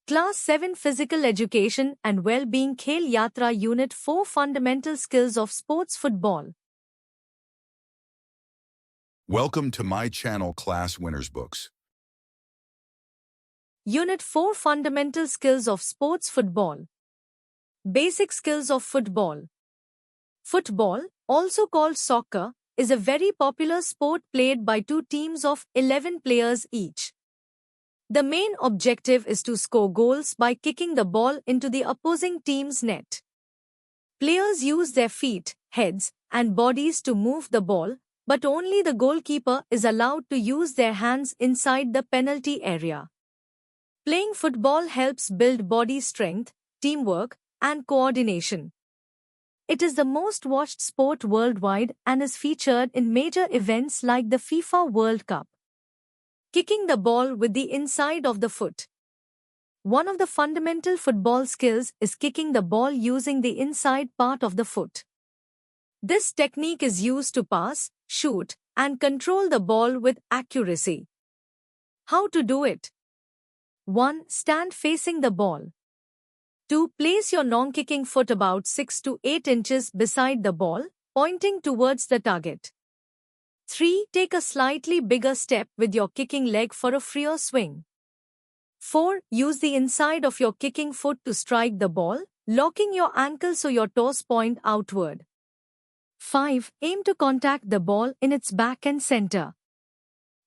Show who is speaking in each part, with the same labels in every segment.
Speaker 1: Class 7 Physical Education and Well-Being Khel Yatra Unit 4 Fundamental Skills of Sports Football.
Speaker 2: Welcome to my channel Class Winners Books.
Speaker 1: Unit 4 Fundamental Skills of Sports Football. Basic Skills of Football. Football, also called soccer, is a very popular sport played by two teams of 11 players each. The main objective is to score goals by kicking the ball into the opposing team's net. Players use their feet, heads, and bodies to move the ball, but only the goalkeeper is allowed to use their hands inside the penalty area. Playing football helps build body strength, teamwork, and coordination. It is the most watched sport worldwide and is featured in major events like the FIFA World Cup. Kicking the ball with the inside of the foot. One of the fundamental football skills is kicking the ball using the inside part of the foot. This technique is used to pass, shoot, and control the ball with accuracy. How to do it? 1. Stand facing the ball. 2. Place your non-kicking foot about 6 to 8 inches beside the ball, pointing towards the target. 3. Take a slightly bigger step with your kicking leg for a freer swing. 4. Use the inside of your kicking foot to strike the ball, locking your ankle so your toes point outward. 5. Aim to contact the ball in its back and center.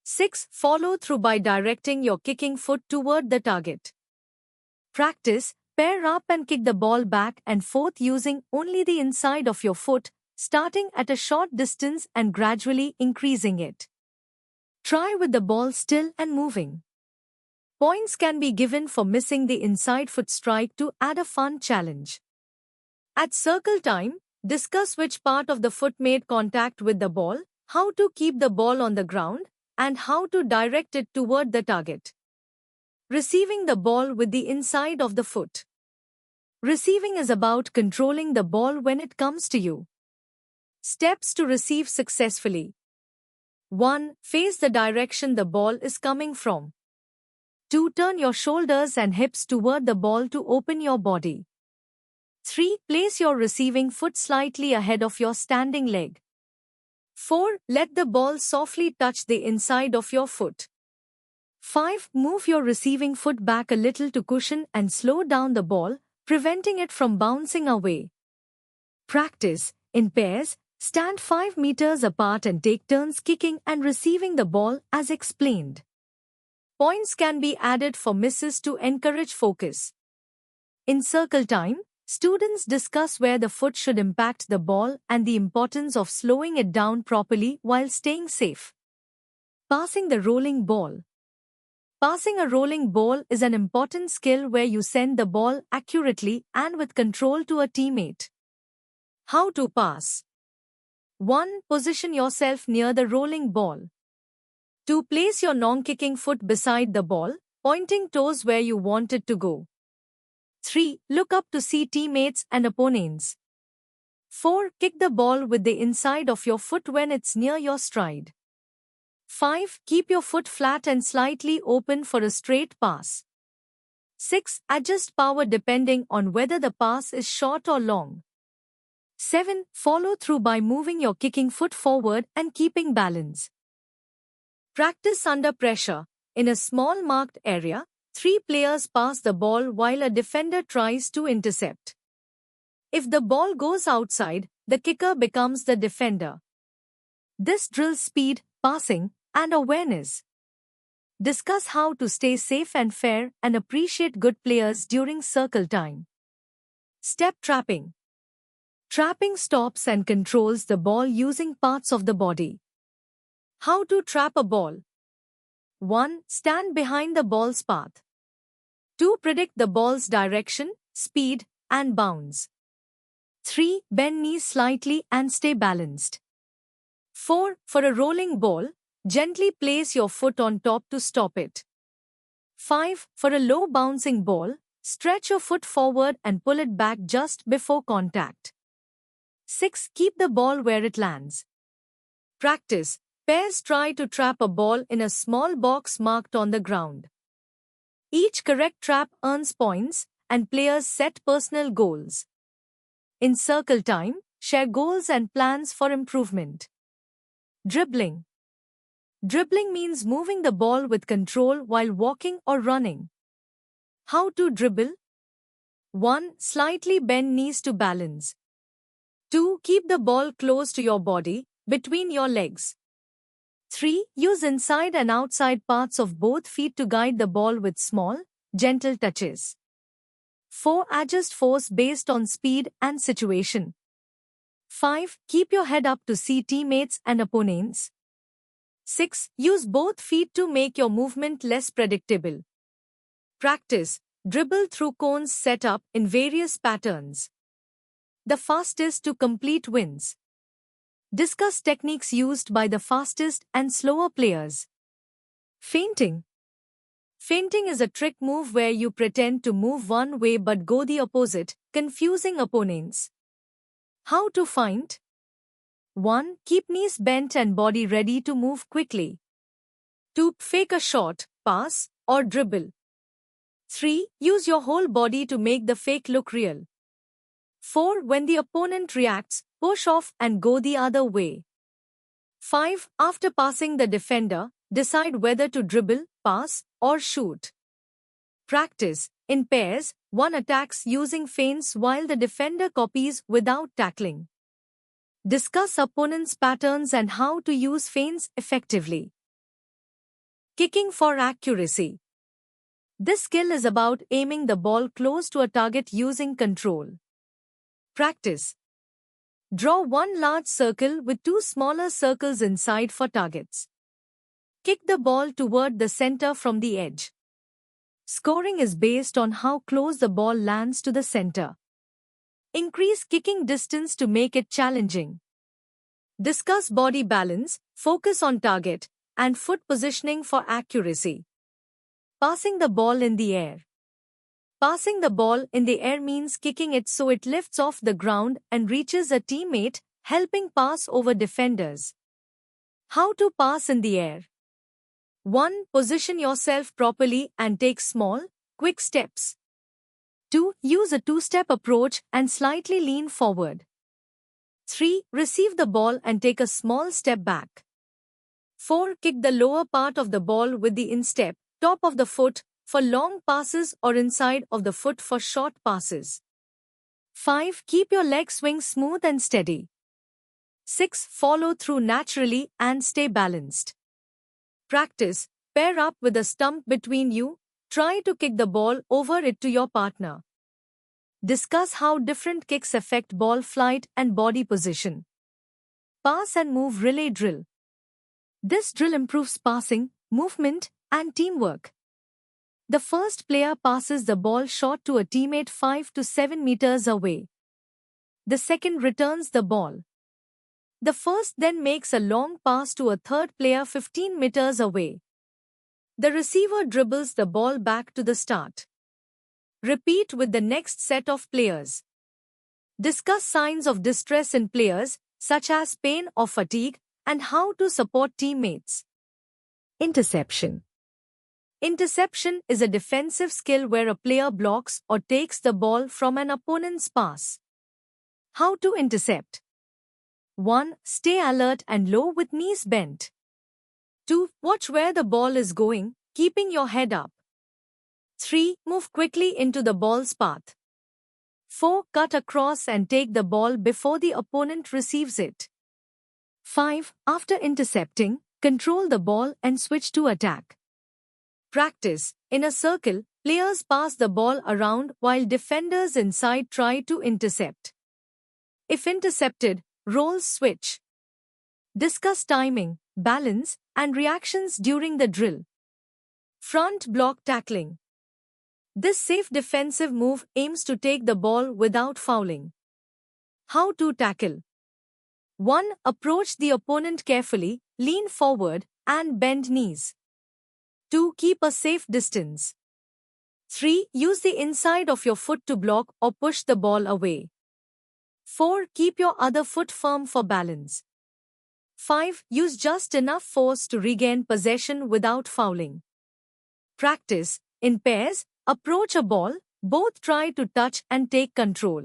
Speaker 1: 6. Follow through by directing your kicking foot toward the target. Practice, pair up and kick the ball back and forth using only the inside of your foot, starting at a short distance and gradually increasing it. Try with the ball still and moving. Points can be given for missing the inside foot strike to add a fun challenge. At circle time, discuss which part of the foot made contact with the ball, how to keep the ball on the ground, and how to direct it toward the target. Receiving the ball with the inside of the foot. Receiving is about controlling the ball when it comes to you. Steps to receive successfully. 1. Face the direction the ball is coming from. 2. Turn your shoulders and hips toward the ball to open your body. 3. Place your receiving foot slightly ahead of your standing leg. 4. Let the ball softly touch the inside of your foot. 5. Move your receiving foot back a little to cushion and slow down the ball, preventing it from bouncing away. Practice, in pairs, stand 5 meters apart and take turns kicking and receiving the ball as explained. Points can be added for misses to encourage focus. In circle time, students discuss where the foot should impact the ball and the importance of slowing it down properly while staying safe. Passing the rolling ball. Passing a rolling ball is an important skill where you send the ball accurately and with control to a teammate. How to pass? 1. Position yourself near the rolling ball. 2. Place your non-kicking foot beside the ball, pointing toes where you want it to go. 3. Look up to see teammates and opponents. 4. Kick the ball with the inside of your foot when it's near your stride. 5. Keep your foot flat and slightly open for a straight pass. 6. Adjust power depending on whether the pass is short or long. 7. Follow through by moving your kicking foot forward and keeping balance. Practice under pressure. In a small marked area, 3 players pass the ball while a defender tries to intercept. If the ball goes outside, the kicker becomes the defender. This drills speed, passing, and awareness. Discuss how to stay safe and fair and appreciate good players during circle time. Step trapping. Trapping stops and controls the ball using parts of the body. How to trap a ball? 1. Stand behind the ball's path. 2. Predict the ball's direction, speed, and bounce. 3. Bend knees slightly and stay balanced. 4. For a rolling ball, gently place your foot on top to stop it. 5. For a low bouncing ball, stretch your foot forward and pull it back just before contact. 6. Keep the ball where it lands. Practice. Pairs try to trap a ball in a small box marked on the ground. Each correct trap earns points, and players set personal goals. In circle time, share goals and plans for improvement. Dribbling. Dribbling means moving the ball with control while walking or running. How to dribble? 1. Slightly bend knees to balance. 2. Keep the ball close to your body, between your legs. 3. Use inside and outside parts of both feet to guide the ball with small, gentle touches. 4. Adjust force based on speed and situation. 5. Keep your head up to see teammates and opponents. 6. Use both feet to make your movement less predictable. Practice. Dribble through cones set up in various patterns. The fastest to complete wins. Discuss techniques used by the fastest and slower players. Feinting. Feinting is a trick move where you pretend to move one way but go the opposite, confusing opponents. How to feint? 1. Keep knees bent and body ready to move quickly. 2. Fake a shot, pass, or dribble. 3. Use your whole body to make the fake look real. 4. When the opponent reacts, push off and go the other way. 5. After passing the defender, decide whether to dribble, pass, or shoot. Practice. In pairs, one attacks using feints while the defender copies without tackling. Discuss opponent's patterns and how to use feints effectively. Kicking for accuracy. This skill is about aiming the ball close to a target using control. Practice. Draw one large circle with two smaller circles inside for targets. Kick the ball toward the center from the edge. Scoring is based on how close the ball lands to the center. Increase kicking distance to make it challenging. Discuss body balance, focus on target, and foot positioning for accuracy. Passing the ball in the air. Passing the ball in the air means kicking it so it lifts off the ground and reaches a teammate, helping pass over defenders. How to pass in the air? 1. Position yourself properly and take small, quick steps. 2. Use a two-step approach and slightly lean forward. 3. Receive the ball and take a small step back. 4. Kick the lower part of the ball with the instep, top of the foot, for long passes or inside of the foot for short passes. 5. Keep your leg swing smooth and steady. 6. Follow through naturally and stay balanced. Practice. Pair up with a stump between you. Try to kick the ball over it to your partner. Discuss how different kicks affect ball flight and body position. Pass and move relay drill. This drill improves passing, movement, and teamwork. The first player passes the ball short to a teammate 5 to 7 meters away. The second returns the ball. The first then makes a long pass to a third player 15 meters away. The receiver dribbles the ball back to the start. Repeat with the next set of players. Discuss signs of distress in players, such as pain or fatigue, and how to support teammates. Interception. Interception is a defensive skill where a player blocks or takes the ball from an opponent's pass. How to intercept? 1. Stay alert and low with knees bent. 2. Watch where the ball is going, keeping your head up. 3. Move quickly into the ball's path. 4. Cut across and take the ball before the opponent receives it. 5. After intercepting, control the ball and switch to attack. Practice. In a circle, players pass the ball around while defenders inside try to intercept. If intercepted, roles switch. Discuss timing, balance, and reactions during the drill. Front block tackling. This safe defensive move aims to take the ball without fouling. How to tackle? 1. Approach the opponent carefully, lean forward, and bend knees. 2. Keep a safe distance. 3. Use the inside of your foot to block or push the ball away. 4. Keep your other foot firm for balance. 5. Use just enough force to regain possession without fouling. Practice. In pairs, approach a ball, both try to touch and take control.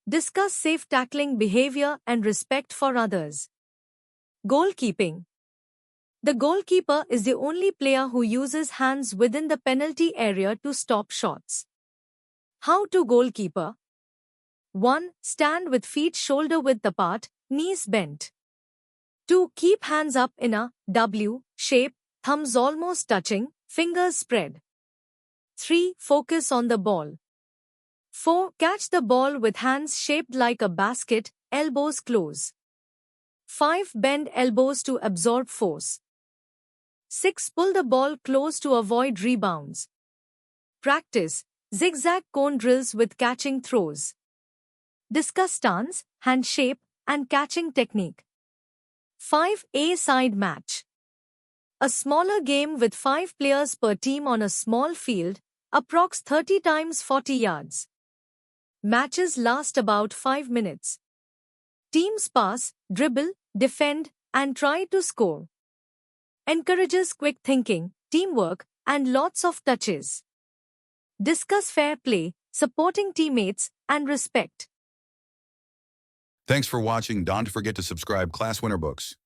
Speaker 1: Discuss safe tackling behavior and respect for others. Goalkeeping. The goalkeeper is the only player who uses hands within the penalty area to stop shots. How to goalkeeper? 1. Stand with feet shoulder width apart, knees bent. 2. Keep hands up in a W shape, thumbs almost touching, fingers spread. 3. Focus on the ball. 4. Catch the ball with hands shaped like a basket, elbows close. 5. Bend elbows to absorb force. 6. Pull the ball close to avoid rebounds. Practice zigzag cone drills with catching throws. Discuss stance, hand shape, and catching technique. 5. A-side match. A smaller game with 5 players per team on a small field, approx 30 times 40 yards. Matches last about 5 minutes. Teams pass, dribble, defend, and try to score. Encourages quick thinking, teamwork, and lots of touches. Discuss fair play, supporting teammates, and respect.
Speaker 2: Thanks for watching. Don't forget to subscribe Class Winner Books.